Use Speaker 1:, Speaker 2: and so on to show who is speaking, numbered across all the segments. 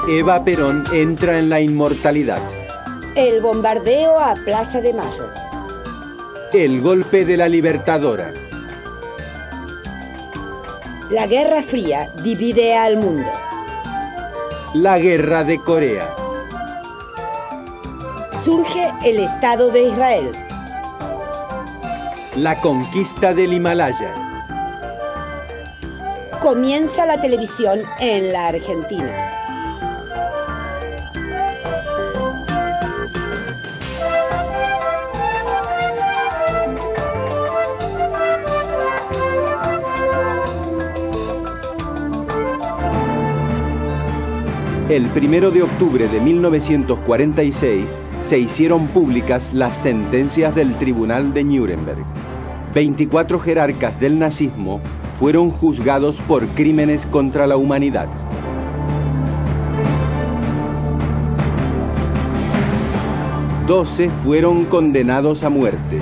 Speaker 1: Eva Perón entra en la inmortalidad.
Speaker 2: El bombardeo a Plaza de Mayo.
Speaker 1: El golpe de la Libertadora.
Speaker 2: La Guerra Fría divide al mundo.
Speaker 1: La Guerra de Corea.
Speaker 2: Surge el Estado de Israel.
Speaker 1: La conquista del Himalaya.
Speaker 2: Comienza la televisión en la Argentina.
Speaker 1: El 1 de octubre de 1946 se hicieron públicas las sentencias del Tribunal de Nuremberg. 24 jerarcas del nazismo fueron juzgados por crímenes contra la humanidad. Doce fueron condenados a muerte,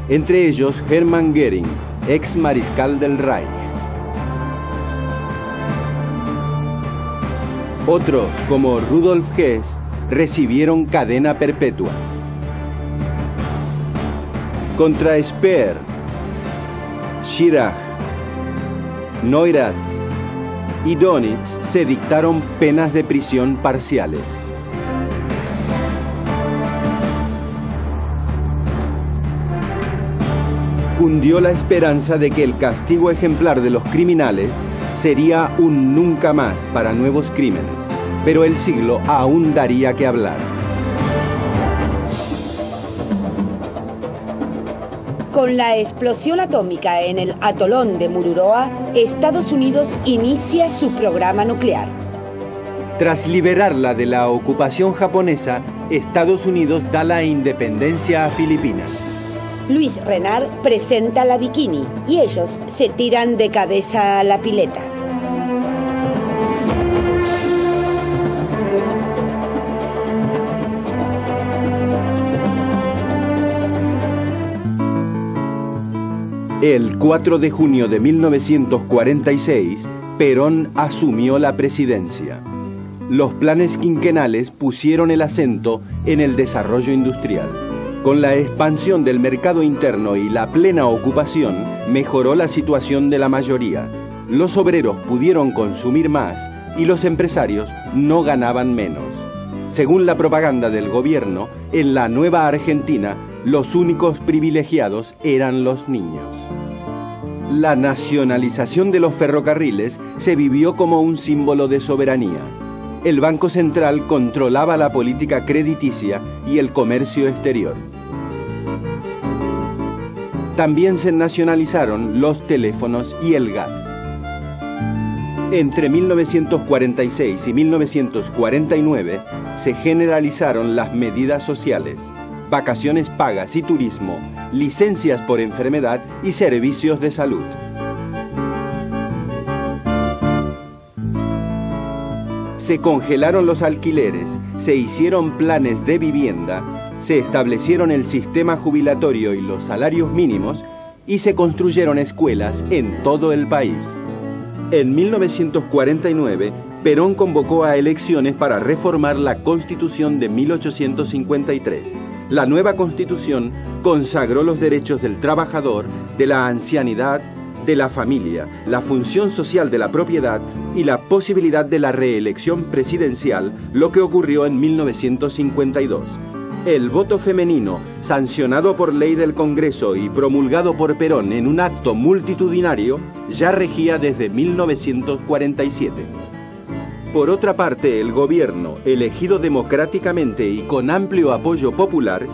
Speaker 1: entre ellos Hermann Göring, ex mariscal del Reich. Otros, como Rudolf Hess, recibieron cadena perpetua. Contra Speer, Schirach, Neurath y Dönitz se dictaron penas de prisión parciales. Cundió la esperanza de que el castigo ejemplar de los criminales sería un nunca más para nuevos crímenes, pero el siglo aún daría que hablar.
Speaker 2: Con la explosión atómica en el atolón de Mururoa, Estados Unidos inicia su programa nuclear.
Speaker 1: Tras liberarla de la ocupación japonesa, Estados Unidos da la independencia a Filipinas.
Speaker 2: Luis Renard presenta la bikini y ellos se tiran de cabeza a la pileta.
Speaker 1: El 4 de junio de 1946, Perón asumió la presidencia. Los planes quinquenales pusieron el acento en el desarrollo industrial. Con la expansión del mercado interno y la plena ocupación, mejoró la situación de la mayoría. Los obreros pudieron consumir más y los empresarios no ganaban menos. Según la propaganda del gobierno, en la nueva Argentina, los únicos privilegiados eran los niños. La nacionalización de los ferrocarriles se vivió como un símbolo de soberanía. El Banco Central controlaba la política crediticia y el comercio exterior. También se nacionalizaron los teléfonos y el gas. Entre 1946 y 1949 se generalizaron las medidas sociales, vacaciones pagas y turismo, licencias por enfermedad y servicios de salud. Se congelaron los alquileres, se hicieron planes de vivienda, se establecieron el sistema jubilatorio y los salarios mínimos y se construyeron escuelas en todo el país. En 1949, Perón convocó a elecciones para reformar la Constitución de 1853. La nueva Constitución consagró los derechos del trabajador, de la ancianidad, de la familia, la función social de la propiedad y la posibilidad de la reelección presidencial, lo que ocurrió en 1952. El voto femenino, sancionado por ley del Congreso y promulgado por Perón en un acto multitudinario, ya regía desde 1947. Por otra parte, el gobierno, elegido democráticamente y con amplio apoyo popular,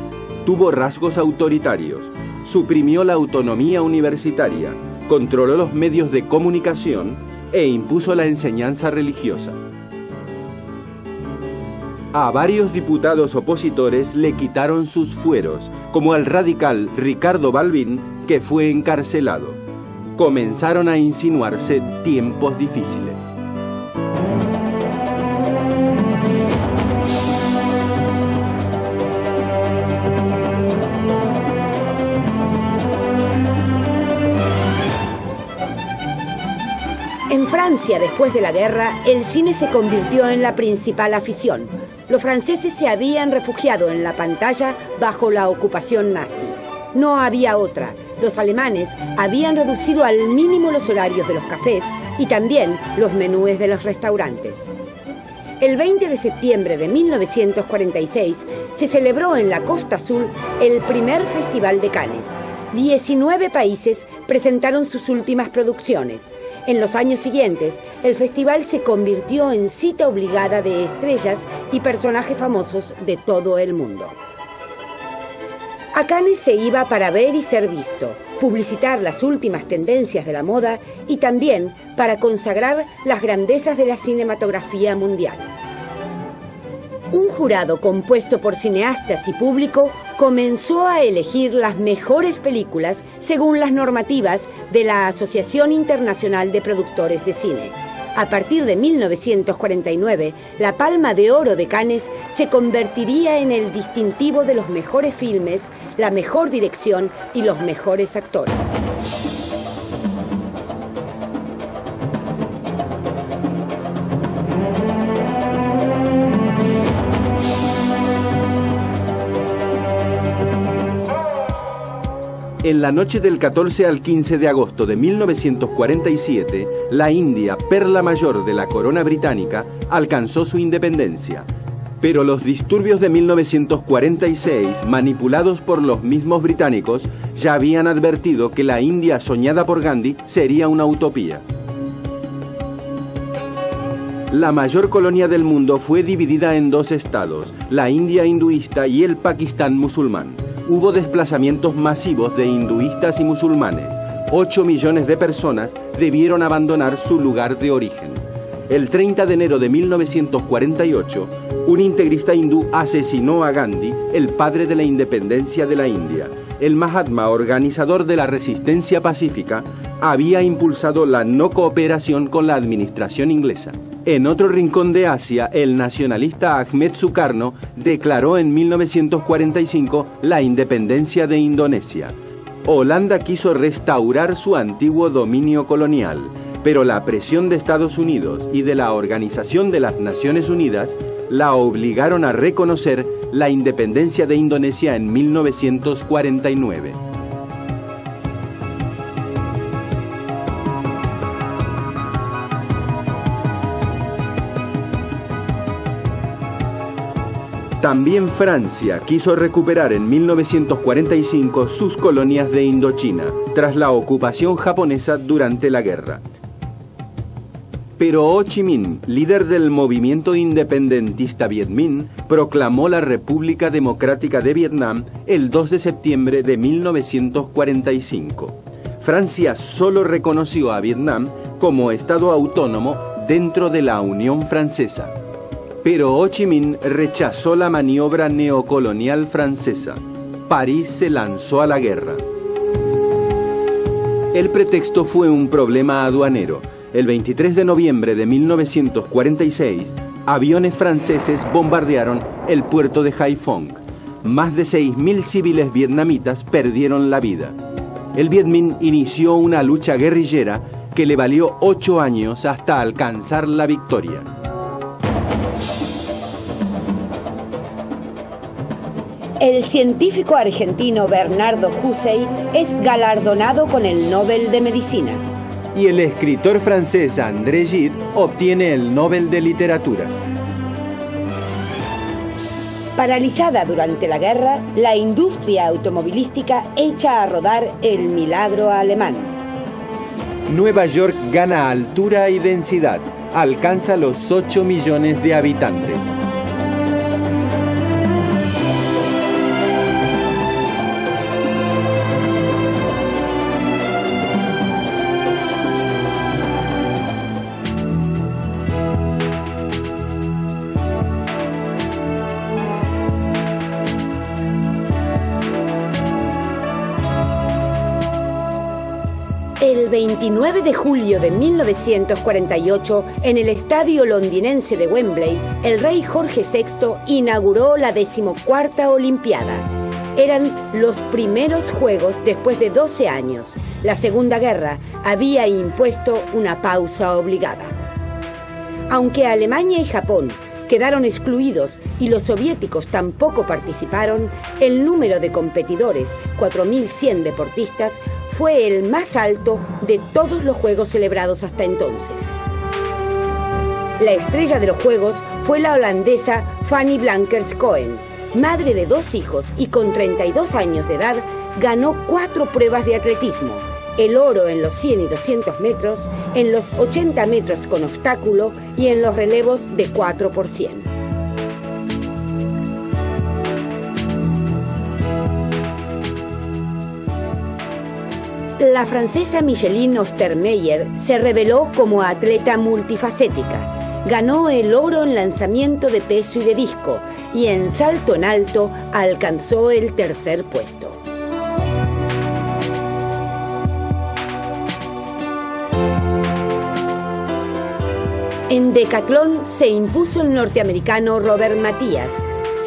Speaker 1: tuvo rasgos autoritarios, suprimió la autonomía universitaria, controló los medios de comunicación e impuso la enseñanza religiosa. A varios diputados opositores le quitaron sus fueros, como al radical Ricardo Balbín, que fue encarcelado. Comenzaron a insinuarse tiempos difíciles.
Speaker 2: En Francia, después de la guerra, el cine se convirtió en la principal afición. Los franceses se habían refugiado en la pantalla bajo la ocupación nazi. No había otra. Los alemanes habían reducido al mínimo los horarios de los cafés y también los menúes de los restaurantes. El 20 de septiembre de 1946 se celebró en la Costa Azul el primer Festival de Cannes. 19 países presentaron sus últimas producciones. En los años siguientes, el festival se convirtió en cita obligada de estrellas y personajes famosos de todo el mundo. A Cannes se iba para ver y ser visto, publicitar las últimas tendencias de la moda y también para consagrar las grandezas de la cinematografía mundial. Un jurado compuesto por cineastas y público comenzó a elegir las mejores películas según las normativas de la Asociación Internacional de Productores de Cine. A partir de 1949, la Palma de Oro de Cannes se convertiría en el distintivo de los mejores filmes, la mejor dirección y los mejores actores.
Speaker 1: En la noche del 14 al 15 de agosto de 1947, la India, perla mayor de la corona británica, alcanzó su independencia. Pero los disturbios de 1946, manipulados por los mismos británicos, ya habían advertido que la India soñada por Gandhi sería una utopía. La mayor colonia del mundo fue dividida en dos estados, la India hinduista y el Pakistán musulmán. Hubo desplazamientos masivos de hinduistas y musulmanes. 8 millones de personas debieron abandonar su lugar de origen. El 30 de enero de 1948, un integrista hindú asesinó a Gandhi, el padre de la independencia de la India. El Mahatma, organizador de la resistencia pacífica, había impulsado la no cooperación con la administración inglesa. En otro rincón de Asia, el nacionalista Ahmed Sukarno declaró en 1945 la independencia de Indonesia. Holanda quiso restaurar su antiguo dominio colonial, pero la presión de Estados Unidos y de la Organización de las Naciones Unidas la obligaron a reconocer la independencia de Indonesia en 1949. También Francia quiso recuperar en 1945 sus colonias de Indochina, tras la ocupación japonesa durante la guerra. Pero Ho Chi Minh, líder del movimiento independentista Viet Minh, proclamó la República Democrática de Vietnam el 2 de septiembre de 1945. Francia solo reconoció a Vietnam como Estado autónomo dentro de la Unión Francesa. Pero Ho Chi Minh rechazó la maniobra neocolonial francesa. París se lanzó a la guerra. El pretexto fue un problema aduanero. El 23 de noviembre de 1946, aviones franceses bombardearon el puerto de Haiphong. Más de 6.000 civiles vietnamitas perdieron la vida. El Viet Minh inició una lucha guerrillera que le valió 8 años hasta alcanzar la victoria.
Speaker 2: El científico argentino Bernardo Hussey es galardonado con el Nobel de Medicina.
Speaker 1: Y el escritor francés André Gide obtiene el Nobel de Literatura.
Speaker 2: Paralizada durante la guerra, la industria automovilística echa a rodar el milagro alemán.
Speaker 1: Nueva York gana altura y densidad, alcanza los 8 millones de habitantes.
Speaker 2: El 29 de julio de 1948, en el estadio londinense de Wembley, el rey Jorge VI inauguró la 14ª Olimpiada. Eran los primeros Juegos después de 12 años. La Segunda Guerra había impuesto una pausa obligada. Aunque Alemania y Japón quedaron excluidos y los soviéticos tampoco participaron, el número de competidores, 4.100 deportistas, fue el más alto de todos los Juegos celebrados hasta entonces. La estrella de los Juegos fue la holandesa Fanny Blankers-Koen. Madre de 2 hijos y con 32 años de edad, ganó 4 pruebas de atletismo: el oro en los 100 y 200 metros, en los 80 metros con obstáculo y en los relevos de 4x100. La francesa Micheline Ostermeyer se reveló como atleta multifacética. Ganó el oro en lanzamiento de peso y de disco, y en salto en alto alcanzó el 3er puesto. En decatlón se impuso el norteamericano Robert Matías.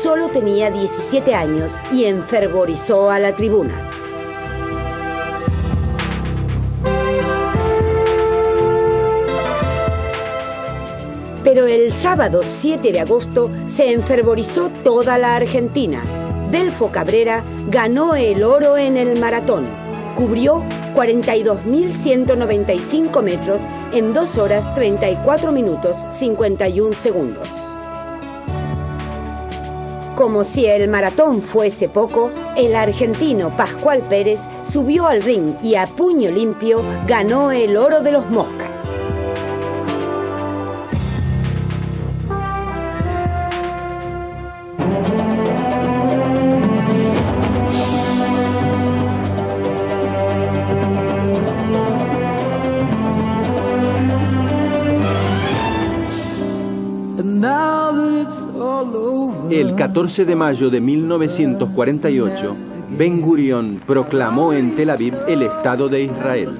Speaker 2: Solo tenía 17 años y enfervorizó a la tribuna. Pero el sábado 7 de agosto se enfervorizó toda la Argentina. Delfo Cabrera ganó el oro en el maratón. Cubrió 42.195 metros en 2 horas 34 minutos 51 segundos. Como si el maratón fuese poco, el argentino Pascual Pérez subió al ring y a puño limpio ganó el oro de los Moscas.
Speaker 1: El 14 de mayo de 1948, Ben Gurión proclamó en Tel Aviv el Estado de Israel.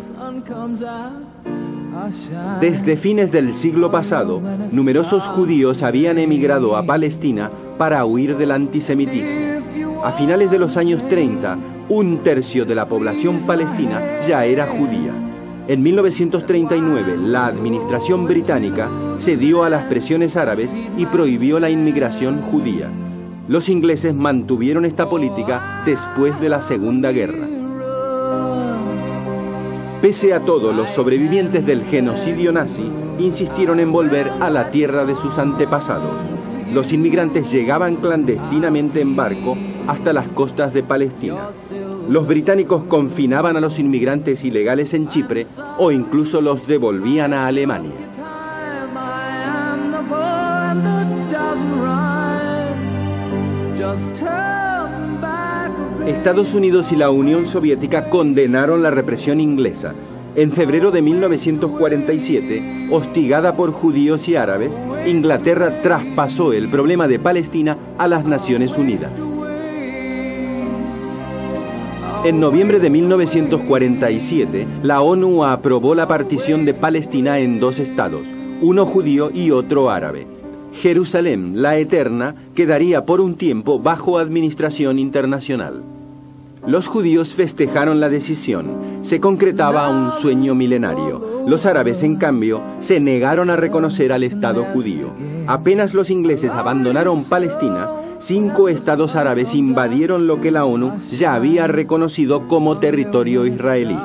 Speaker 1: Desde fines del siglo pasado, numerosos judíos habían emigrado a Palestina para huir del antisemitismo. A finales de los años 30, 1/3 de la población palestina ya era judía. En 1939, la administración británica cedió a las presiones árabes y prohibió la inmigración judía. Los ingleses mantuvieron esta política después de la Segunda Guerra. Pese a todo, los sobrevivientes del genocidio nazi insistieron en volver a la tierra de sus antepasados. Los inmigrantes llegaban clandestinamente en barco hasta las costas de Palestina. Los británicos confinaban a los inmigrantes ilegales en Chipre o incluso los devolvían a Alemania. Estados Unidos y la Unión Soviética condenaron la represión inglesa. En febrero de 1947, hostigada por judíos y árabes, Inglaterra traspasó el problema de Palestina a las Naciones Unidas. En noviembre de 1947, la ONU aprobó la partición de Palestina en 2 estados, uno judío y otro árabe. Jerusalén, la eterna, quedaría por un tiempo bajo administración internacional. Los judíos festejaron la decisión. Se concretaba un sueño milenario. Los árabes, en cambio, se negaron a reconocer al Estado judío. Apenas los ingleses abandonaron Palestina, 5 estados árabes invadieron lo que la ONU ya había reconocido como territorio israelí.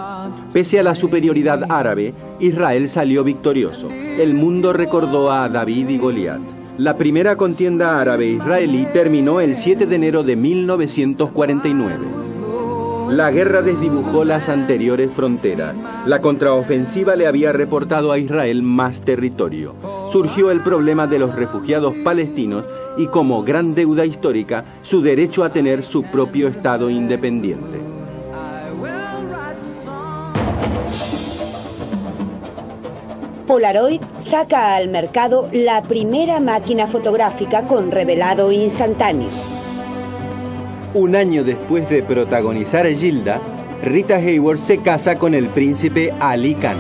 Speaker 1: Pese a la superioridad árabe, Israel salió victorioso. El mundo recordó a David y Goliat. La primera contienda árabe-israelí terminó el 7 de enero de 1949. La guerra desdibujó las anteriores fronteras. La contraofensiva le había reportado a Israel más territorio. Surgió el problema de los refugiados palestinos y, como gran deuda histórica, su derecho a tener su propio Estado independiente.
Speaker 2: Polaroid saca al mercado la primera máquina fotográfica con revelado instantáneo.
Speaker 1: Un año después de protagonizar a Gilda, Rita Hayworth se casa con el príncipe Ali Khan.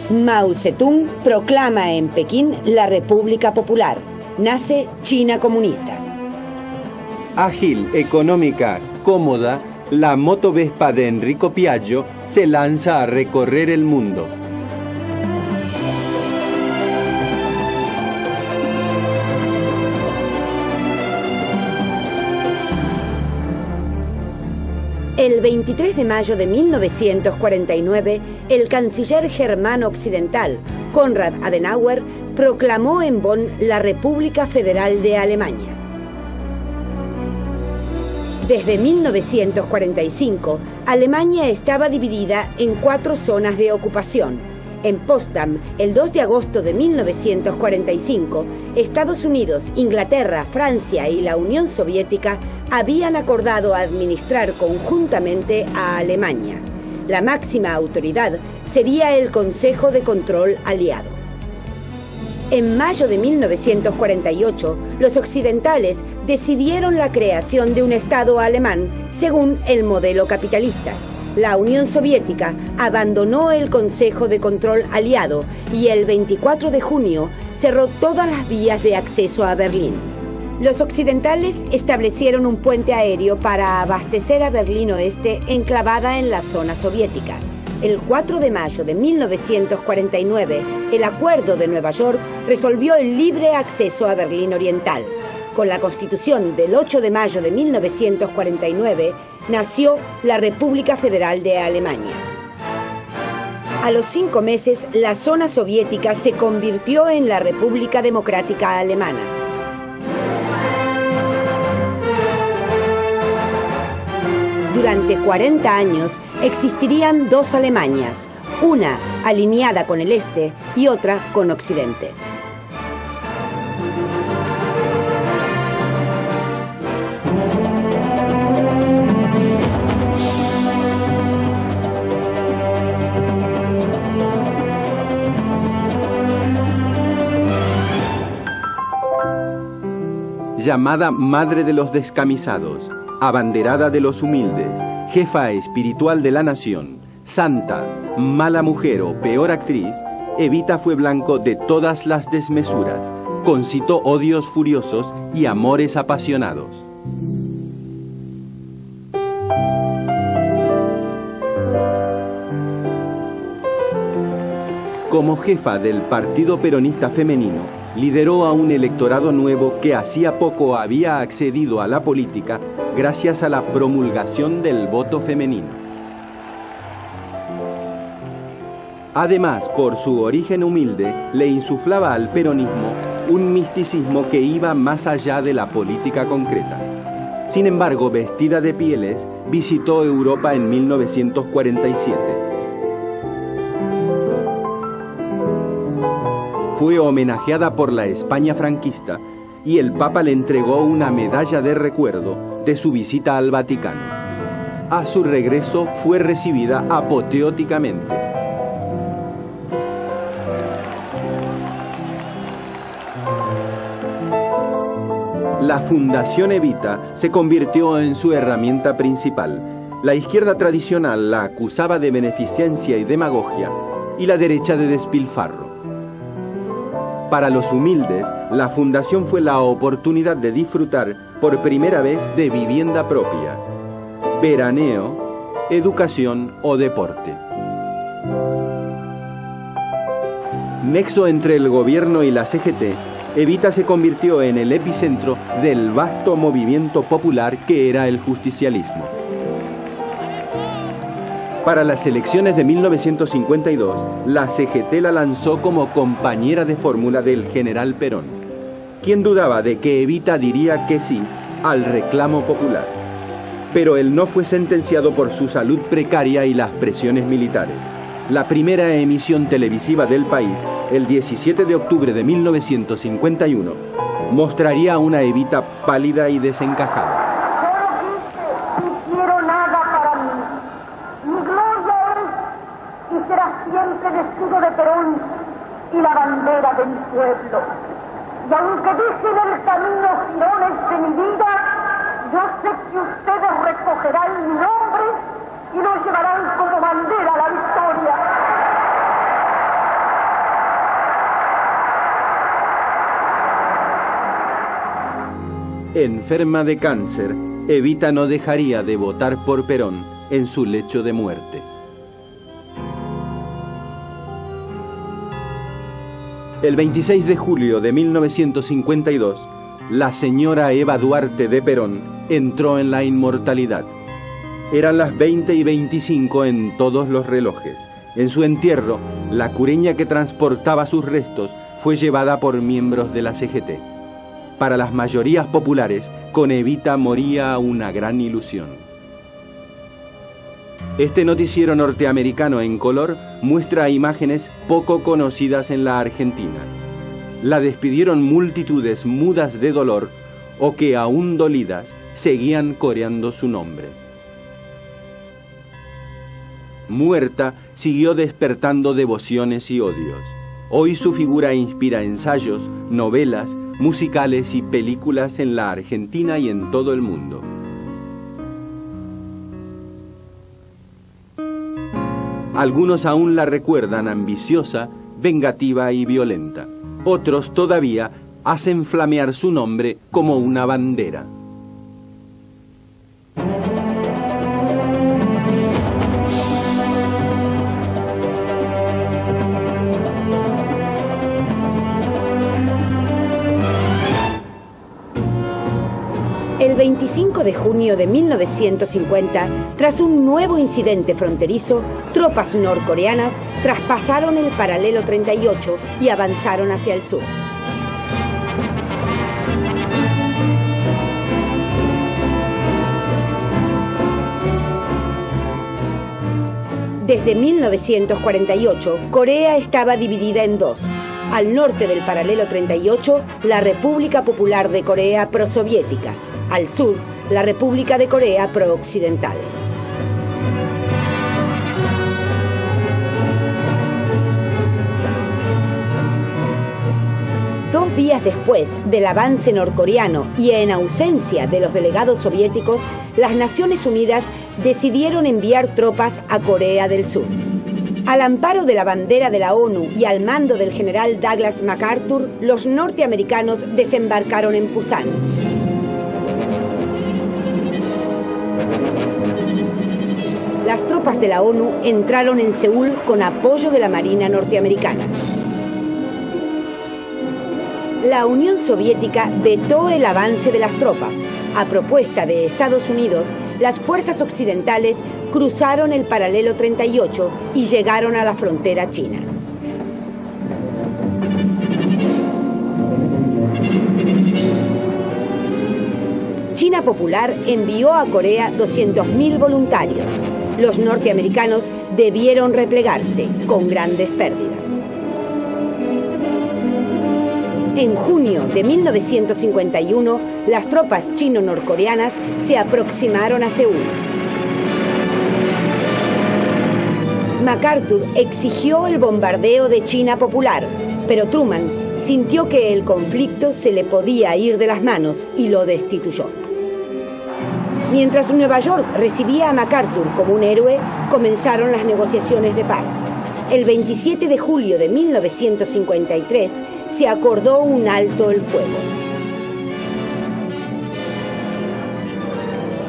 Speaker 2: Mao Zedong proclama en Pekín la República Popular. Nace China comunista.
Speaker 1: Ágil, económica, cómoda, la moto Vespa de Enrico Piaggio se lanza a recorrer el mundo.
Speaker 2: El 23 de mayo de 1949, el canciller germano occidental, Konrad Adenauer, proclamó en Bonn la República Federal de Alemania. Desde 1945, Alemania estaba dividida en 4 zonas de ocupación. En Potsdam, el 2 de agosto de 1945, Estados Unidos, Inglaterra, Francia y la Unión Soviética habían acordado administrar conjuntamente a Alemania. La máxima autoridad sería el Consejo de Control Aliado. En mayo de 1948, los occidentales decidieron la creación de un Estado alemán según el modelo capitalista. La Unión Soviética abandonó el Consejo de Control Aliado y el 24 de junio cerró todas las vías de acceso a Berlín. Los occidentales establecieron un puente aéreo para abastecer a Berlín Oeste, enclavada en la zona soviética. El 4 de mayo de 1949, el Acuerdo de Nueva York resolvió el libre acceso a Berlín Oriental. Con la Constitución del 8 de mayo de 1949, nació la República Federal de Alemania. A los 5 meses, la zona soviética se convirtió en la República Democrática Alemana. Durante 40 años existirían 2 Alemanias, una alineada con el Este y otra con Occidente.
Speaker 1: Llamada Madre de los Descamisados, abanderada de los humildes, jefa espiritual de la nación, santa, mala mujer o peor actriz, Evita fue blanco de todas las desmesuras, concitó odios furiosos y amores apasionados. Como jefa del Partido Peronista Femenino, lideró a un electorado nuevo que hacía poco había accedido a la política gracias a la promulgación del voto femenino. Además, por su origen humilde, le insuflaba al peronismo un misticismo que iba más allá de la política concreta. Sin embargo, vestida de pieles, visitó Europa en 1947. Fue homenajeada por la España franquista y el Papa le entregó una medalla de recuerdo de su visita al Vaticano. A su regreso fue recibida apoteóticamente. La Fundación Evita se convirtió en su herramienta principal. La izquierda tradicional la acusaba de beneficencia y demagogia, y la derecha de despilfarro. Para los humildes, la fundación fue la oportunidad de disfrutar por primera vez de vivienda propia, veraneo, educación o deporte. Nexo entre el gobierno y la CGT, Evita se convirtió en el epicentro del vasto movimiento popular que era el justicialismo. Para las elecciones de 1952, la CGT la lanzó como compañera de fórmula del general Perón. ¿Quién dudaba de que Evita diría que sí al reclamo popular? Pero él no fue sentenciado por su salud precaria y las presiones militares. La primera emisión televisiva del país, el 17 de octubre de 1951, mostraría a una Evita pálida y desencajada.
Speaker 3: No quiero nada para mí. Mi gloria es y será siempre el escudo de Perón y la bandera de mi pueblo. Y aunque dicen el camino girones de mi vida, yo sé que ustedes recogerán mi nombre y lo llevarán como bandera a la victoria.
Speaker 1: Enferma de cáncer, Evita no dejaría de votar por Perón en su lecho de muerte. El 26 de julio de 1952, la señora Eva Duarte de Perón entró en la inmortalidad. Eran las 20:25 en todos los relojes. En su entierro, la cureña que transportaba sus restos fue llevada por miembros de la CGT. Para las mayorías populares, con Evita moría una gran ilusión. Este noticiero norteamericano en color muestra imágenes poco conocidas en la Argentina. La despidieron multitudes mudas de dolor o que, aún dolidas, seguían coreando su nombre. Muerta, siguió despertando devociones y odios. Hoy su figura inspira ensayos, novelas, musicales y películas en la Argentina y en todo el mundo. Algunos aún la recuerdan ambiciosa, vengativa y violenta. Otros todavía hacen flamear su nombre como una bandera.
Speaker 2: El 25 de junio de 1950, tras un nuevo incidente fronterizo, tropas norcoreanas traspasaron el paralelo 38 y avanzaron hacia el sur. Desde 1948, Corea estaba dividida en dos. Al norte del paralelo 38, la República Popular de Corea prosoviética. Al sur, la República de Corea prooccidental. Dos días después del avance norcoreano y en ausencia de los delegados soviéticos, las Naciones Unidas decidieron enviar tropas a Corea del Sur. Al amparo de la bandera de la ONU y al mando del general Douglas MacArthur, los norteamericanos desembarcaron en Pusan. Las tropas de la ONU entraron en Seúl con apoyo de la Marina norteamericana. La Unión Soviética vetó el avance de las tropas. A propuesta de Estados Unidos, las fuerzas occidentales cruzaron el paralelo 38 y llegaron a la frontera china. China Popular envió a Corea 200.000 voluntarios. Los norteamericanos debieron replegarse con grandes pérdidas. En junio de 1951, las tropas chino-norcoreanas se aproximaron a Seúl. MacArthur exigió el bombardeo de China Popular, pero Truman sintió que el conflicto se le podía ir de las manos y lo destituyó. Mientras Nueva York recibía a MacArthur como un héroe, comenzaron las negociaciones de paz. El 27 de julio de 1953 se acordó un alto el fuego.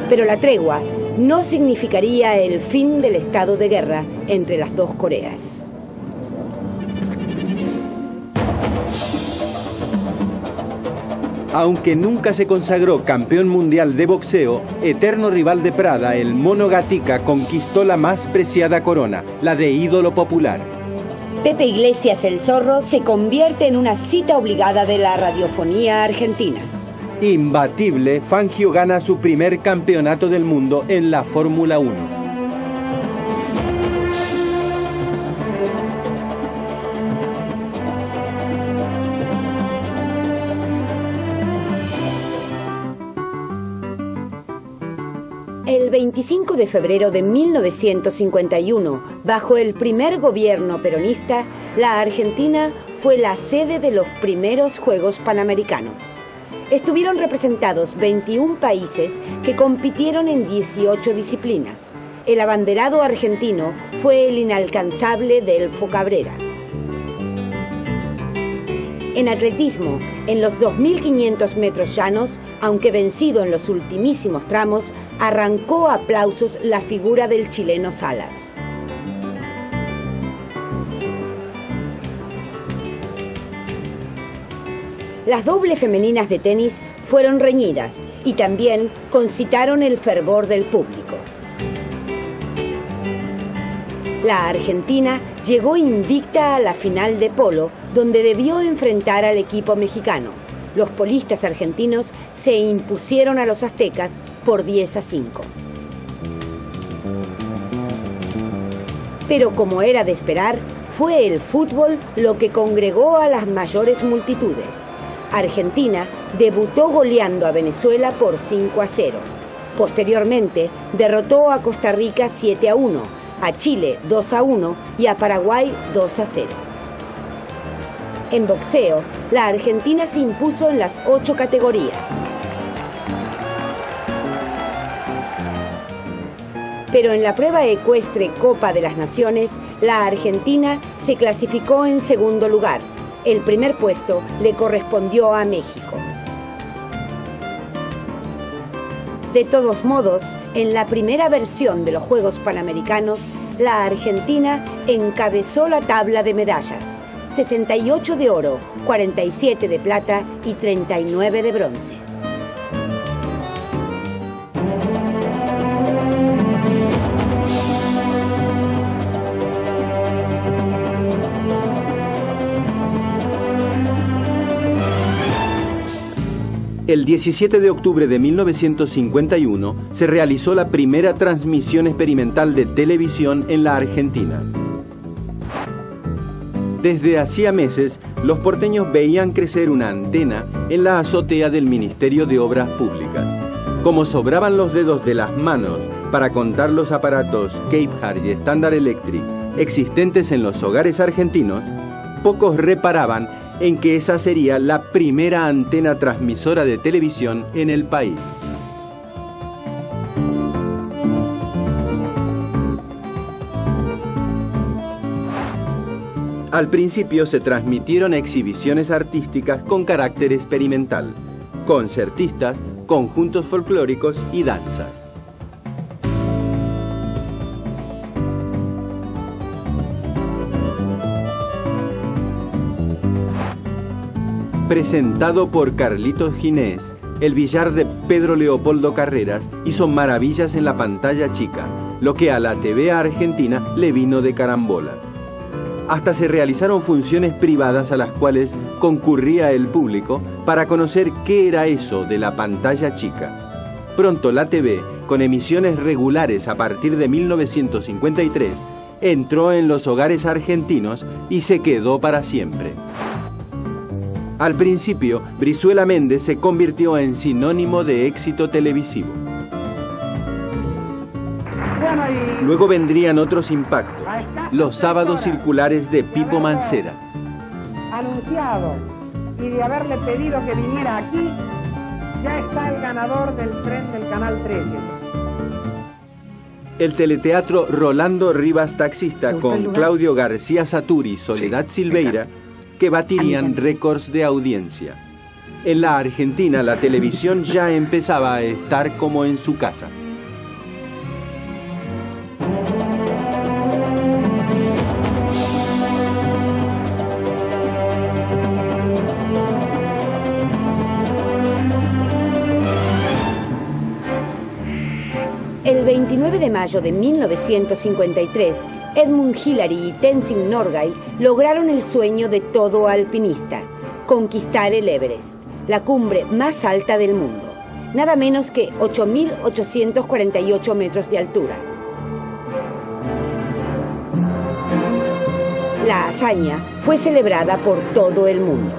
Speaker 2: Pero la tregua no significaría el fin del estado de guerra entre las dos Coreas.
Speaker 1: Aunque nunca se consagró campeón mundial de boxeo, eterno rival de Prada, el Mono Gatica conquistó la más preciada corona, la de ídolo popular.
Speaker 2: Pepe Iglesias el Zorro se convierte en una cita obligada de la radiofonía argentina.
Speaker 1: Imbatible, Fangio gana su primer campeonato del mundo en la Fórmula 1.
Speaker 2: El 25 de febrero de 1951, bajo el primer gobierno peronista, la Argentina fue la sede de los primeros Juegos Panamericanos. Estuvieron representados 21 países que compitieron en 18 disciplinas. El abanderado argentino fue el inalcanzable Delfo Cabrera. En atletismo, en los 2.500 metros llanos, aunque vencido en los ultimísimos tramos, arrancó a aplausos la figura del chileno Salas. Las dobles femeninas de tenis fueron reñidas y también concitaron el fervor del público. La Argentina llegó invicta a la final de polo, donde debió enfrentar al equipo mexicano. Los polistas argentinos se impusieron a los aztecas por 10-5. Pero como era de esperar, fue el fútbol lo que congregó a las mayores multitudes. Argentina debutó goleando a Venezuela por 5-0. Posteriormente, derrotó a Costa Rica 7-1, a Chile 2-1 y a Paraguay 2-0. En boxeo, la Argentina se impuso en las 8 categorías. Pero en la prueba ecuestre Copa de las Naciones, la Argentina se clasificó en segundo lugar. El primer puesto le correspondió a México. De todos modos, en la primera versión de los Juegos Panamericanos, la Argentina encabezó la tabla de medallas: 68 de oro, 47 de plata y 39 de bronce.
Speaker 1: El 17 de octubre de 1951 se realizó la primera transmisión experimental de televisión en la Argentina. Desde hacía meses, los porteños veían crecer una antena en la azotea del Ministerio de Obras Públicas. Como sobraban los dedos de las manos para contar los aparatos Capehart y Standard Electric existentes en los hogares argentinos, pocos reparaban en que esa sería la primera antena transmisora de televisión en el país. Al principio se transmitieron exhibiciones artísticas con carácter experimental, concertistas, conjuntos folclóricos y danzas. Presentado por Carlitos Ginés, el billar de Pedro Leopoldo Carreras hizo maravillas en la pantalla chica, lo que a la TV argentina le vino de carambola. Hasta se realizaron funciones privadas a las cuales concurría el público para conocer qué era eso de la pantalla chica. Pronto la TV, con emisiones regulares a partir de 1953, entró en los hogares argentinos y se quedó para siempre. Al principio, Brizuela Méndez se convirtió en sinónimo de éxito televisivo. Luego vendrían otros impactos, los sábados circulares de Pipo Mancera.
Speaker 4: Anunciado, y de haberle pedido que viniera aquí, ya está el ganador del tren del Canal 13.
Speaker 1: El teleteatro Rolando Rivas Taxista con Claudio García Saturi y Soledad Silveira, que batirían récords de audiencia. En la Argentina, la televisión ya empezaba a estar como en su casa.
Speaker 2: 29 de mayo de 1953, Edmund Hillary y Tenzing Norgay lograron el sueño de todo alpinista: conquistar el Everest, la cumbre más alta del mundo, nada menos que 8.848 metros de altura. La hazaña fue celebrada por todo el mundo.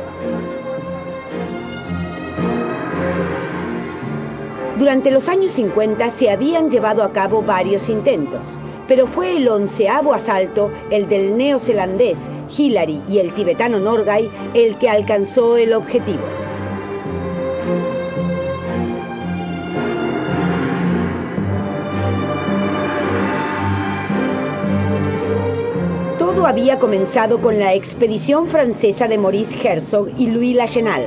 Speaker 2: Durante los años 50 se habían llevado a cabo varios intentos, pero fue el 11º asalto, el del neozelandés Hillary y el tibetano Norgay, el que alcanzó el objetivo. Todo había comenzado con la expedición francesa de Maurice Herzog y Louis Lachenal,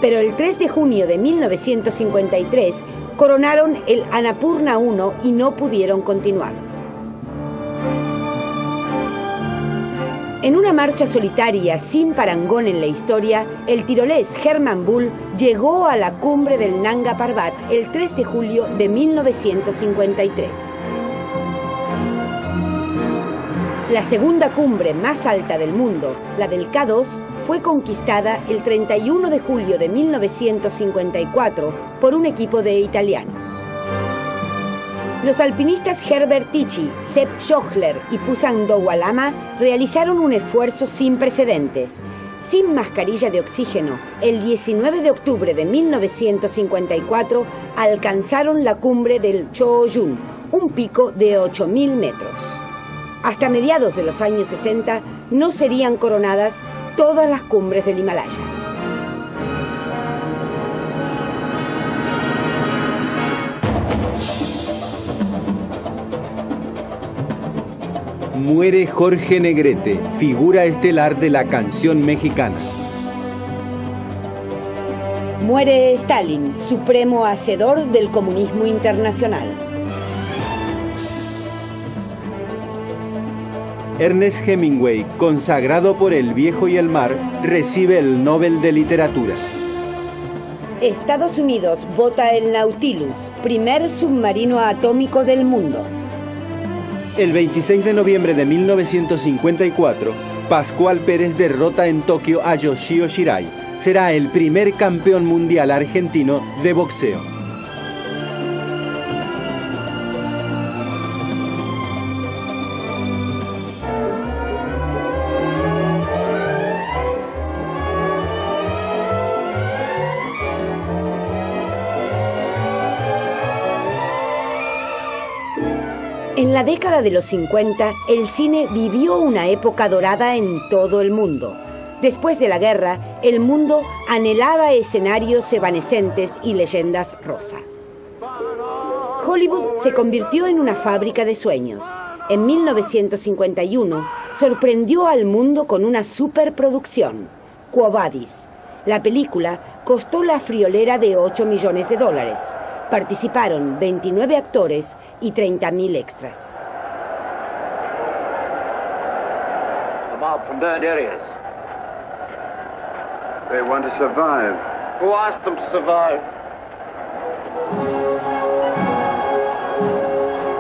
Speaker 2: pero el 3 de junio de 1953 coronaron el Annapurna 1 y no pudieron continuar. En una marcha solitaria sin parangón en la historia, el tirolés Hermann Bull llegó a la cumbre del Nanga Parbat el 3 de julio de 1953. La segunda cumbre más alta del mundo, la del K2, fue conquistada el 31 de julio de 1954 por un equipo de italianos. Los alpinistas Herbert Tichy, Sepp Jochler y Pusang Dowalama realizaron un esfuerzo sin precedentes. Sin mascarilla de oxígeno, el 19 de octubre de 1954 alcanzaron la cumbre del Choyun, un pico de 8.000 metros. Hasta mediados de los años 60 no serían coronadas todas las cumbres del Himalaya.
Speaker 1: Muere Jorge Negrete, figura estelar de la canción mexicana.
Speaker 2: Muere Stalin, supremo hacedor del comunismo internacional.
Speaker 1: Ernest Hemingway, consagrado por El viejo y el mar, recibe el Nobel de Literatura.
Speaker 2: Estados Unidos vota el Nautilus, primer submarino atómico del mundo.
Speaker 1: El 26 de noviembre de 1954, Pascual Pérez derrota en Tokio a Yoshio Shirai. Será el primer campeón mundial argentino de boxeo.
Speaker 2: En la década de los 50, el cine vivió una época dorada en todo el mundo. Después de la guerra, el mundo anhelaba escenarios evanescentes y leyendas rosa. Hollywood se convirtió en una fábrica de sueños. En 1951, sorprendió al mundo con una superproducción, Quo Vadis. La película costó la friolera de $8 millones. Participaron 29 actores y 30.000 extras.
Speaker 5: About from burned areas.
Speaker 6: They want to survive.
Speaker 5: Who asked them to survive?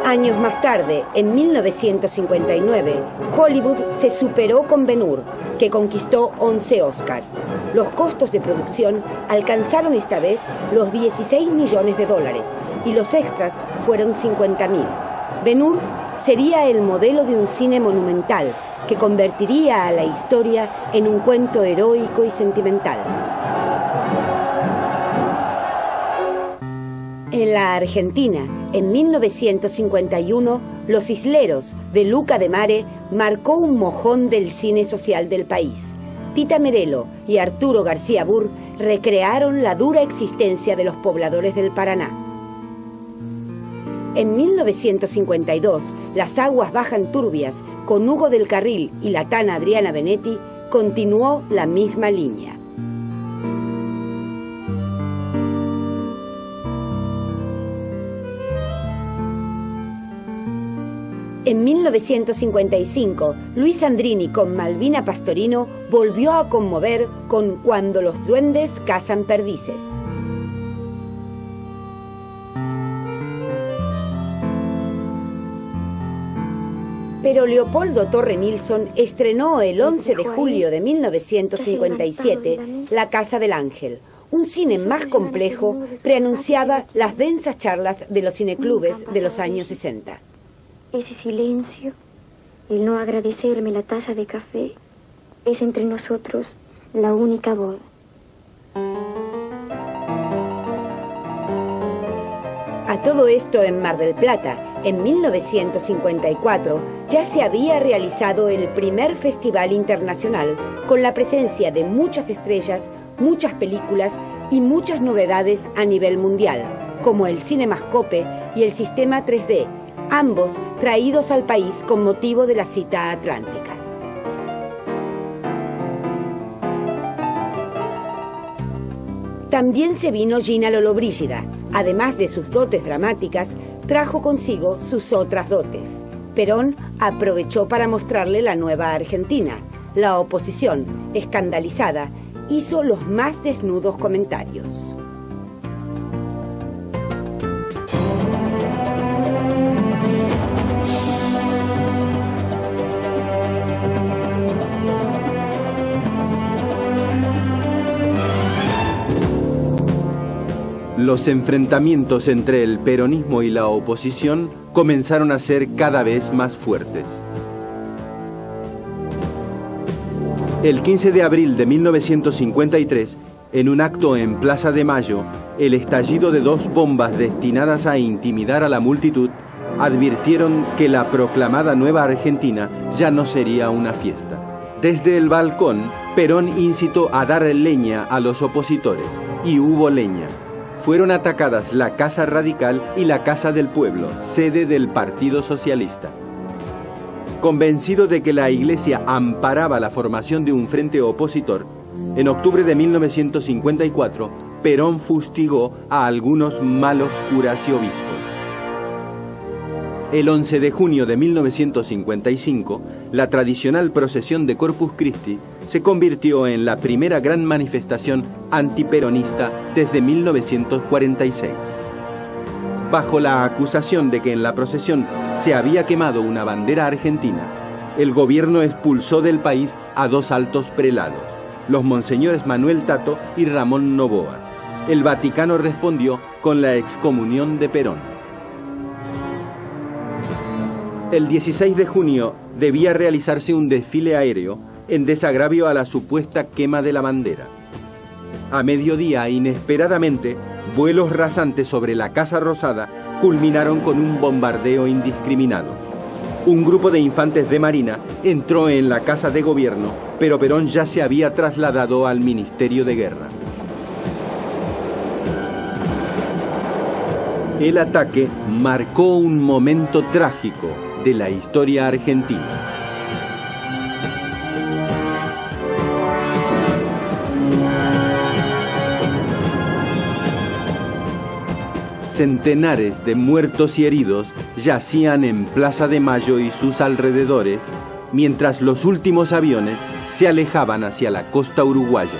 Speaker 2: Años más tarde, en 1959, Hollywood se superó con Ben-Hur, que conquistó 11 Oscars. Los costos de producción alcanzaron esta vez los $16 millones y los extras fueron 50.000. Ben-Hur sería el modelo de un cine monumental que convertiría a la historia en un cuento heroico y sentimental. En la Argentina, en 1951, Los Isleros, de Luca de Mare, marcó un mojón del cine social del país. Tita Merello y Arturo García Burr recrearon la dura existencia de los pobladores del Paraná. En 1952, Las aguas bajan turbias, con Hugo del Carril y la tana Adriana Benetti, continuó la misma línea. En 1955, Luis Sandrini con Malvina Pastorino volvió a conmover con Cuando los duendes cazan perdices. Pero Leopoldo Torre Nilsson estrenó el 11 de julio de 1957 La Casa del Ángel. Un cine más complejo preanunciaba las densas charlas de los cineclubes de los años 60.
Speaker 6: Ese silencio, el no agradecerme la taza de café, es entre nosotros la única boda.
Speaker 2: A todo esto en Mar del Plata, en 1954, ya se había realizado el primer festival internacional con la presencia de muchas estrellas, muchas películas y muchas novedades a nivel mundial, como el Cinemascope y el sistema 3D, ambos traídos al país con motivo de la cita atlántica. También se vino Gina Lollobrigida. Además de sus dotes dramáticas, trajo consigo sus otras dotes. Perón aprovechó para mostrarle la nueva Argentina. La oposición, escandalizada, hizo los más desnudos comentarios.
Speaker 1: Los enfrentamientos entre el peronismo y la oposición comenzaron a ser cada vez más fuertes. El 15 de abril de 1953, en un acto en Plaza de Mayo, el estallido de dos bombas destinadas a intimidar a la multitud advirtieron que la proclamada nueva Argentina ya no sería una fiesta. Desde el balcón, Perón incitó a dar leña a los opositores, y hubo leña. Fueron atacadas la Casa Radical y la Casa del Pueblo, sede del Partido Socialista. Convencido de que la Iglesia amparaba la formación de un frente opositor, en octubre de 1954, Perón fustigó a algunos malos curas y obispos. El 11 de junio de 1955, la tradicional procesión de Corpus Christi se convirtió en la primera gran manifestación antiperonista desde 1946. Bajo la acusación de que en la procesión se había quemado una bandera argentina, el gobierno expulsó del país a dos altos prelados, los monseñores Manuel Tato y Ramón Novoa. El Vaticano respondió con la excomunión de Perón. El 16 de junio debía realizarse un desfile aéreo en desagravio a la supuesta quema de la bandera. A mediodía, inesperadamente, vuelos rasantes sobre la Casa Rosada culminaron con un bombardeo indiscriminado. Un grupo de infantes de marina entró en la Casa de Gobierno, pero Perón ya se había trasladado al Ministerio de Guerra. El ataque marcó un momento trágico de la historia argentina. Centenares de muertos y heridos yacían en Plaza de Mayo y sus alrededores, mientras los últimos aviones se alejaban hacia la costa uruguaya.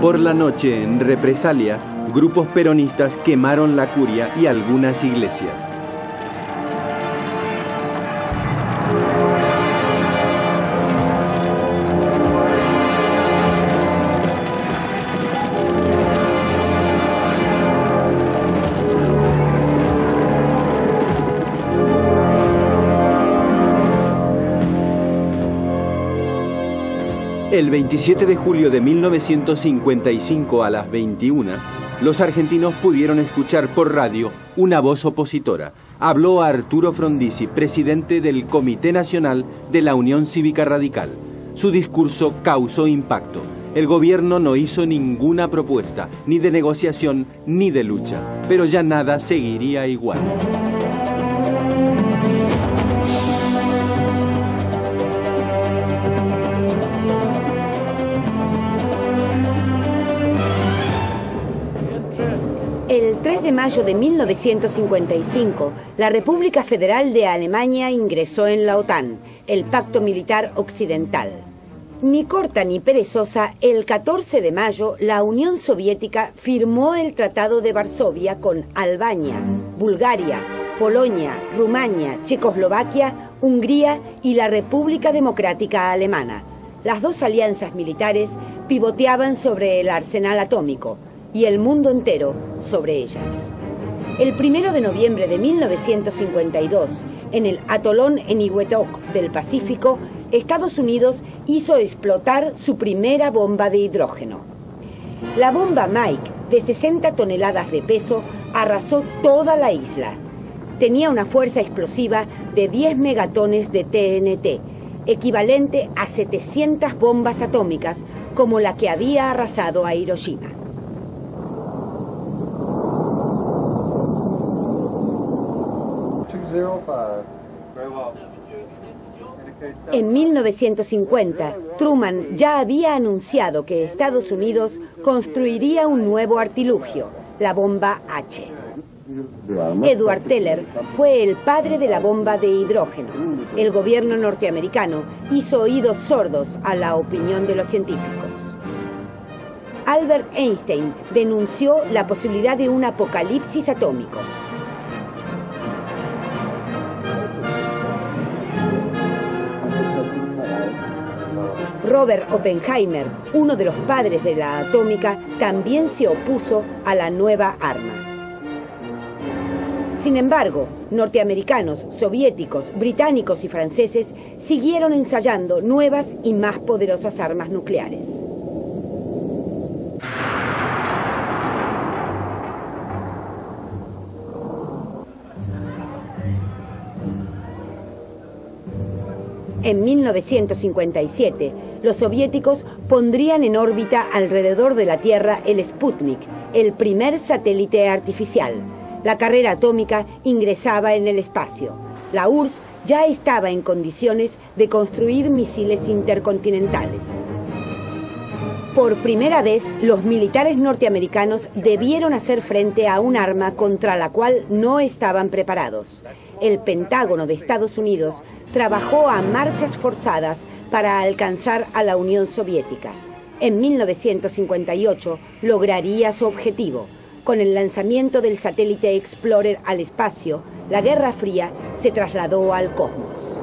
Speaker 1: Por la noche, en represalia, grupos peronistas quemaron la curia y algunas iglesias. El 27 de julio de 1955 a las 21, los argentinos pudieron escuchar por radio una voz opositora. Habló Arturo Frondizi, presidente del Comité Nacional de la Unión Cívica Radical. Su discurso causó impacto. El gobierno no hizo ninguna propuesta, ni de negociación, ni de lucha, pero ya nada seguiría igual.
Speaker 2: El 3 de mayo de 1955, la República Federal de Alemania ingresó en la OTAN. el Pacto Militar Occidental. Ni corta ni perezosa, el 14 de mayo la Unión Soviética firmó el Tratado de Varsovia con Albania, Bulgaria, Polonia, Rumania, Checoslovaquia, Hungría y la República Democrática Alemana. Las dos alianzas militares pivoteaban sobre el arsenal atómico y el mundo entero sobre ellas. El 1 de noviembre de 1952, en el atolón Eniwetok del Pacífico, Estados Unidos hizo explotar su primera bomba de hidrógeno. La bomba Mike, de 60 toneladas de peso, arrasó toda la isla. Tenía una fuerza explosiva de 10 megatones de TNT, equivalente a 700 bombas atómicas como la que había arrasado a Hiroshima. En 1950, Truman ya había anunciado que Estados Unidos construiría un nuevo artilugio, la bomba H. Edward Teller fue el padre de la bomba de hidrógeno. El gobierno norteamericano hizo oídos sordos a la opinión de los científicos. Albert Einstein denunció la posibilidad de un apocalipsis atómico. Robert Oppenheimer, uno de los padres de la atómica, también se opuso a la nueva arma. Sin embargo, norteamericanos, soviéticos, británicos y franceses siguieron ensayando nuevas y más poderosas armas nucleares. En 1957, los soviéticos pondrían en órbita alrededor de la Tierra el Sputnik, el primer satélite artificial. La carrera atómica ingresaba en el espacio. La URSS ya estaba en condiciones de construir misiles intercontinentales. Por primera vez, los militares norteamericanos debieron hacer frente a un arma contra la cual no estaban preparados. El Pentágono de Estados Unidos trabajó a marchas forzadas para alcanzar a la Unión Soviética. En 1958 lograría su objetivo. Con el lanzamiento del satélite Explorer al espacio, la Guerra Fría se trasladó al cosmos.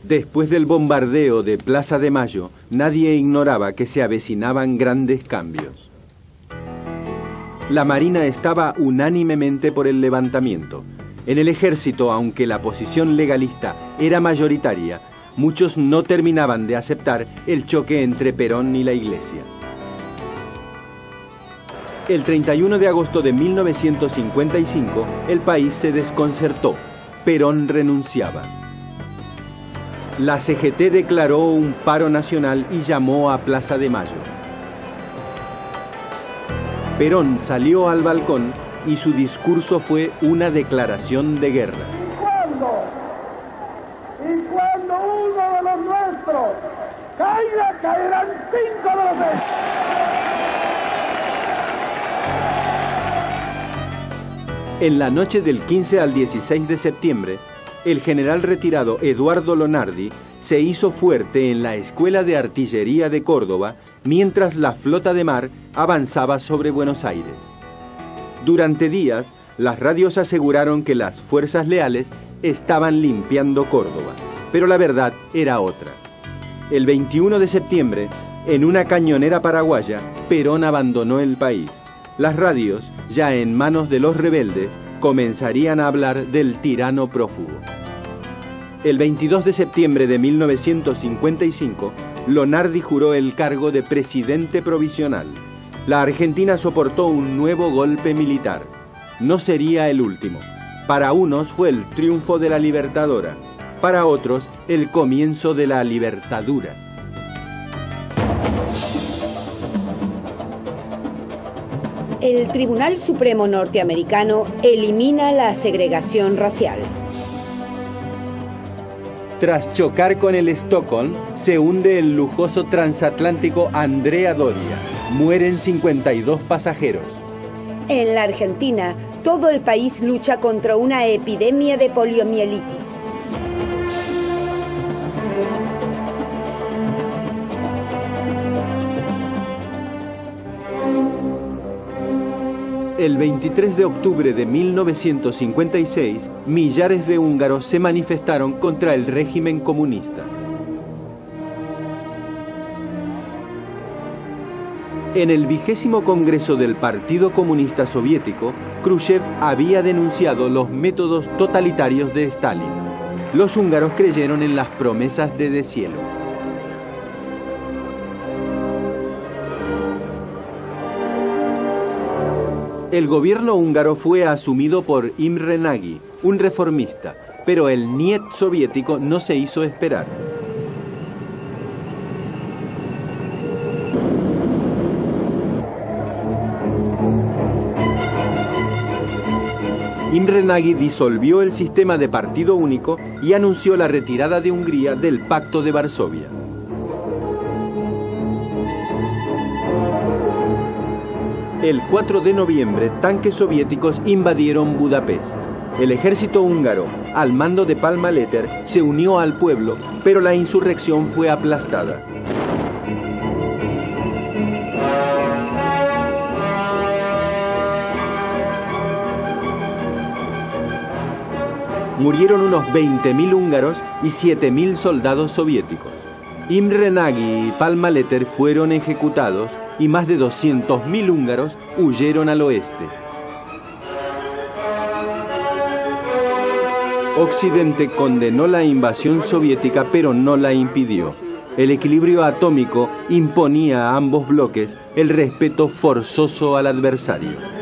Speaker 1: Después del bombardeo de Plaza de Mayo, nadie ignoraba que se avecinaban grandes cambios. La Marina estaba unánimemente por el levantamiento. En el ejército, aunque la posición legalista era mayoritaria, muchos no terminaban de aceptar el choque entre Perón y la Iglesia. El 31 de agosto de 1955, el país se desconcertó. Perón renunciaba. La CGT declaró un paro nacional y llamó a Plaza de Mayo. Perón salió al balcón y su discurso fue una declaración de guerra.
Speaker 7: Y cuando uno de los nuestros caiga, caerán 5 de los demás.
Speaker 1: En la noche del 15 al 16 de septiembre, el general retirado Eduardo Lonardi se hizo fuerte en la Escuela de Artillería de Córdoba mientras la flota de mar avanzaba sobre Buenos Aires. Durante días, las radios aseguraron que las fuerzas leales estaban limpiando Córdoba, pero la verdad era otra. El 21 de septiembre, en una cañonera paraguaya, Perón abandonó el país. Las radios, ya en manos de los rebeldes, comenzarían a hablar del tirano prófugo. El 22 de septiembre de 1955, Lonardi juró el cargo de presidente provisional. La Argentina soportó un nuevo golpe militar. No sería el último. Para unos fue el triunfo de la Libertadora, para otros el comienzo de la Libertadura.
Speaker 2: El Tribunal Supremo norteamericano elimina la segregación racial.
Speaker 1: Tras chocar con el Stockholm, se hunde el lujoso transatlántico Andrea Doria. Mueren 52 pasajeros.
Speaker 2: En la Argentina, todo el país lucha contra una epidemia de poliomielitis.
Speaker 1: El 23 de octubre de 1956, millares de húngaros se manifestaron contra el régimen comunista. En el 20º Congreso del Partido Comunista Soviético, Khrushchev había denunciado los métodos totalitarios de Stalin. Los húngaros creyeron en las promesas de deshielo. El gobierno húngaro fue asumido por Imre Nagy, un reformista, pero el Niet soviético no se hizo esperar. Imre Nagy disolvió el sistema de partido único y anunció la retirada de Hungría del Pacto de Varsovia. El 4 de noviembre, tanques soviéticos invadieron Budapest. El ejército húngaro, al mando de Pálmaleter, se unió al pueblo, pero la insurrección fue aplastada. Murieron unos 20.000 húngaros y 7.000 soldados soviéticos. Imre Nagy y Pálmaleter fueron ejecutados y más de 200.000 húngaros huyeron al oeste. Occidente condenó la invasión soviética, pero no la impidió. El equilibrio atómico imponía a ambos bloques el respeto forzoso al adversario.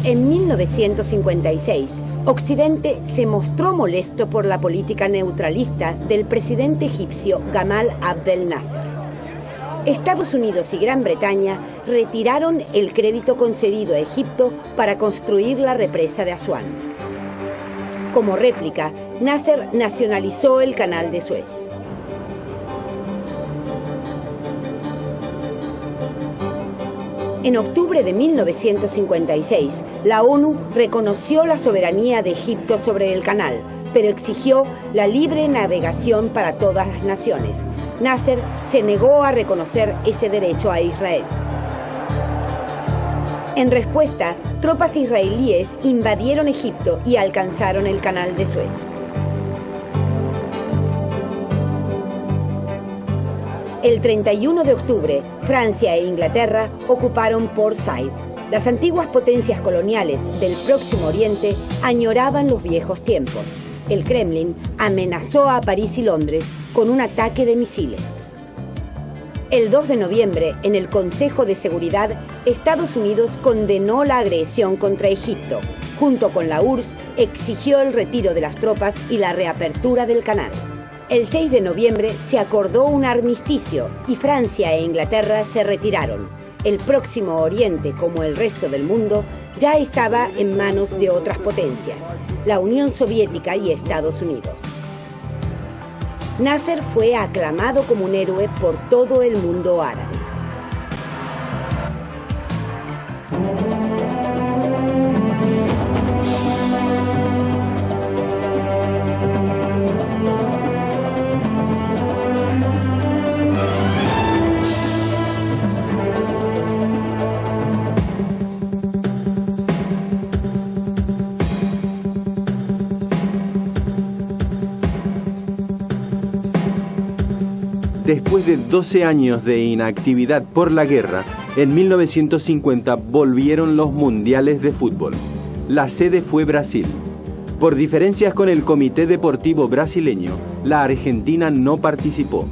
Speaker 2: En 1956, Occidente se mostró molesto por la política neutralista del presidente egipcio Gamal Abdel Nasser. Estados Unidos y Gran Bretaña retiraron el crédito concedido a Egipto para construir la represa de Asuán. Como réplica, Nasser nacionalizó el Canal de Suez. En octubre de 1956, la ONU reconoció la soberanía de Egipto sobre el canal, pero exigió la libre navegación para todas las naciones. Nasser se negó a reconocer ese derecho a Israel. En respuesta, tropas israelíes invadieron Egipto y alcanzaron el Canal de Suez. El 31 de octubre, Francia e Inglaterra ocuparon Port Said. Las antiguas potencias coloniales del Próximo Oriente añoraban los viejos tiempos. El Kremlin amenazó a París y Londres con un ataque de misiles. El 2 de noviembre, en el Consejo de Seguridad, Estados Unidos condenó la agresión contra Egipto. Junto con la URSS, exigió el retiro de las tropas y la reapertura del canal. El 6 de noviembre se acordó un armisticio y Francia e Inglaterra se retiraron. El Próximo Oriente, como el resto del mundo, ya estaba en manos de otras potencias, la Unión Soviética y Estados Unidos. Nasser fue aclamado como un héroe por todo el mundo árabe.
Speaker 1: Después de 12 años de inactividad por la guerra, en 1950 volvieron los mundiales de fútbol. La sede fue Brasil. Por diferencias con el Comité Deportivo Brasileño, la Argentina no participó.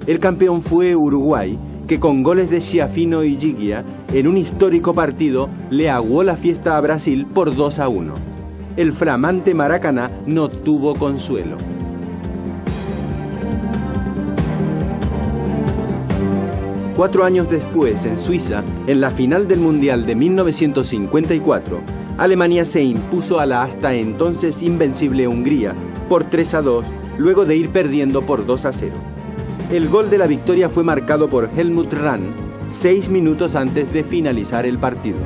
Speaker 1: El campeón fue Uruguay, que con goles de Schiaffino y Giglia, en un histórico partido, le aguó la fiesta a Brasil por 2-1. el flamante Maracaná no tuvo consuelo. Cuatro años después, en Suiza, en la final del Mundial de 1954, Alemania se impuso a la hasta entonces invencible Hungría por 3-2, luego de ir perdiendo por 2-0. El gol de la victoria fue marcado por Helmut Rahn 6 minutos antes de finalizar el partido.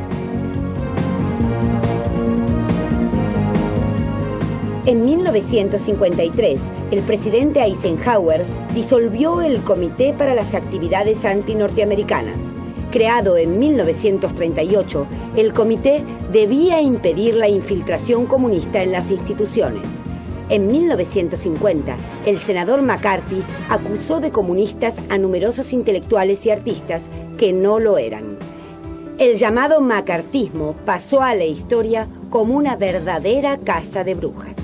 Speaker 2: En 1953, el presidente Eisenhower disolvió el Comité para las Actividades Antinorteamericanas. Creado en 1938, el comité debía impedir la infiltración comunista en las instituciones. En 1950, el senador McCarthy acusó de comunistas a numerosos intelectuales y artistas que no lo eran. El llamado macartismo pasó a la historia como una verdadera caza de brujas.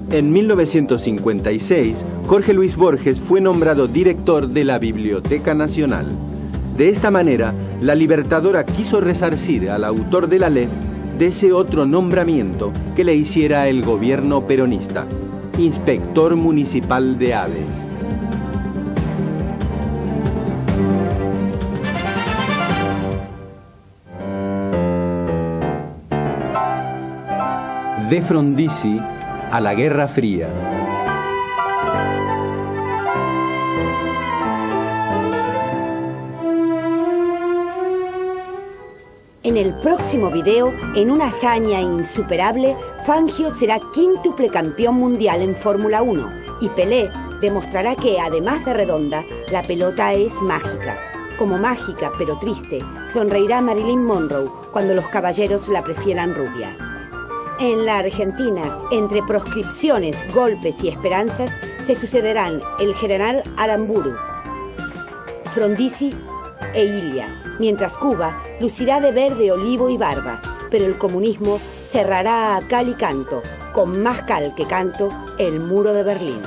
Speaker 1: En 1956, Jorge Luis Borges fue nombrado director de la Biblioteca Nacional. De esta manera, la Libertadora quiso resarcir al autor de la LEF de ese otro nombramiento que le hiciera el gobierno peronista, inspector municipal de aves. De Frondizi a la Guerra Fría.
Speaker 2: En el próximo video, en una hazaña insuperable, Fangio será quíntuple campeón mundial en Fórmula 1 y Pelé demostrará que, además de redonda, la pelota es mágica. Como mágica, pero triste, sonreirá Marilyn Monroe cuando los caballeros la prefieran rubia. En la Argentina, entre proscripciones, golpes y esperanzas, se sucederán el general Aramburu, Frondizi e Ilia, mientras Cuba lucirá de verde, olivo y barba, pero el comunismo cerrará a cal y canto, con más cal que canto, el muro de Berlín.